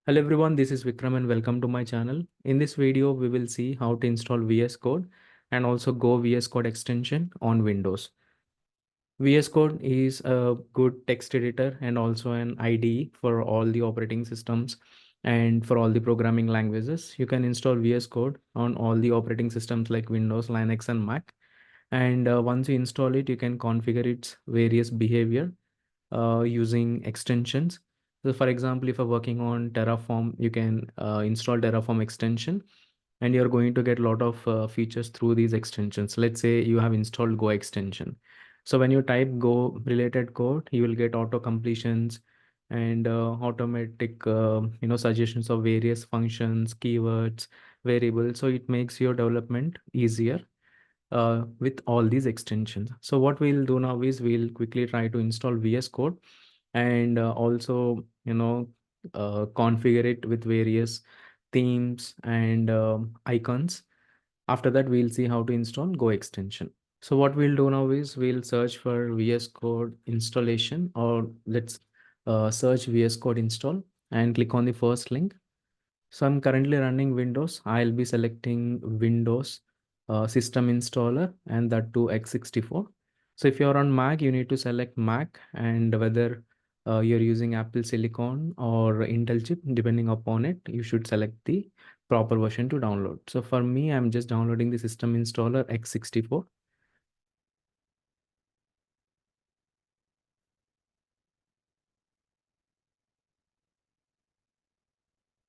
Hello everyone, this is Vikram and welcome to my channel. In this video, we will see how to install VS Code and also Go VS Code extension on Windows. VS Code is a good text editor and also an IDE for all the operating systems and for all the programming languages. You can install VS Code on all the operating systems like Windows, Linux and Mac. And once you install it, you can configure its various behavior using extensions. So for example, if you're working on Terraform, you can install Terraform extension and you're going to get a lot of features through these extensions. Let's say you have installed Go extension. So when you type Go related code, you will get auto completions and automatic suggestions of various functions, keywords, variables. So it makes your development easier with all these extensions. So what we'll do now is we'll quickly try to install VS Code and also configure it with various themes and icons. After that, we'll see how to install Go extension. So what we'll do now is we'll search for VS Code installation, or let's search VS Code install and click on the first link. So I'm currently running Windows. I'll be selecting Windows system installer and that to x64. So if you're on Mac, you need to select Mac and whether you're using Apple Silicon or Intel chip, depending upon it, you should select the proper version to download. So for me, I'm just downloading the system installer x64.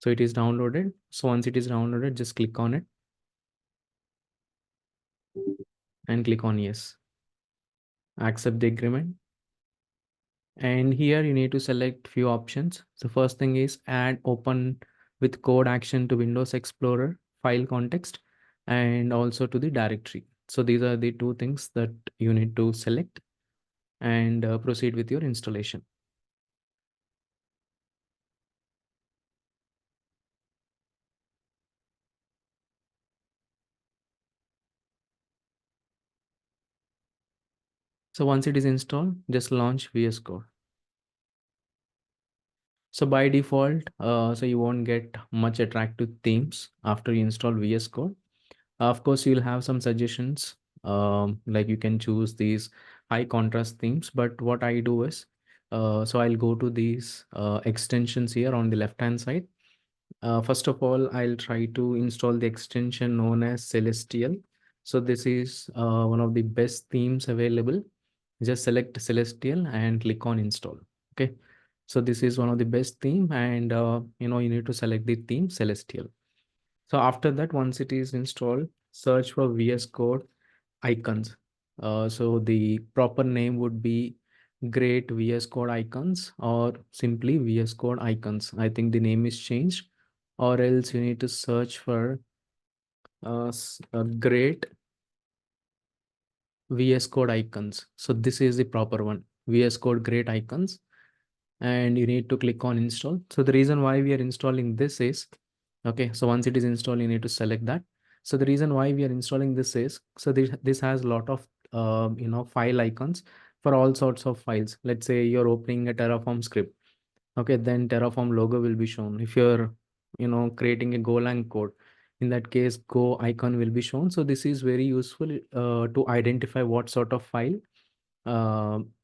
So it is downloaded. So once it is downloaded, just click on it and click on yes. Accept the agreement. And here you need to select few options. So first thing is add open with code action to Windows Explorer file context and also to the directory. So these are the two things that you need to select and proceed with your installation. So once it is installed, just launch VS Code. So by default, so you won't get much attractive themes after you install VS Code. Of course, you'll have some suggestions, like you can choose these high contrast themes. But what I do is, so I'll go to these extensions here on the left-hand side. First of all, I'll try to install the extension known as Celestial. So this is one of the best themes available. Just select Celestial and click on install. Okay. So this is one of the best theme, and you need to select the theme Celestial. So after that, once it is installed, search for VS Code icons. So the proper name would be Great VS Code icons or simply VS Code icons. I think the name is changed, or else you need to search for Great VS Code icons. So this is the proper one, VS Code Great icons, and you need to click on install. So the reason why we are installing this is, okay, so once it is installed, you need to select that. So the reason why we are installing this is, so this has a lot of file icons for all sorts of files. Let's say you're opening a Terraform script. Okay, then Terraform logo will be shown. If you're creating a Golang code, in that case Go icon will be shown. So this is very useful to identify what sort of file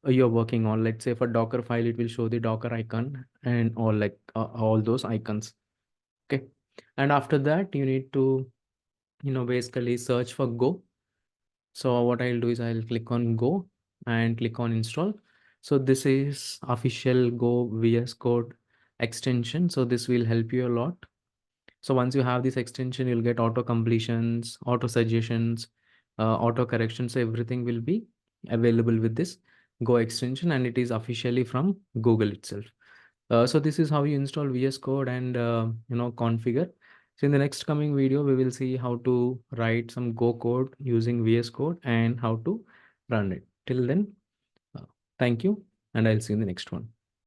you're working on. Let's say for Docker file, it will show the Docker icon and all those icons. Okay, and after that you need to basically search for Go. So what I'll do is I'll click on Go and click on install. So this is official Go VS Code extension. So this will help you a lot. So once you have this extension, you'll get auto completions, auto suggestions, auto corrections. So everything will be available with this Go extension, and it is officially from Google itself. So this is how you install VS Code and configure. So in the next coming video, we will see how to write some Go code using VS Code and how to run it. Till then, uh, thank you, and I'll see you in the next one.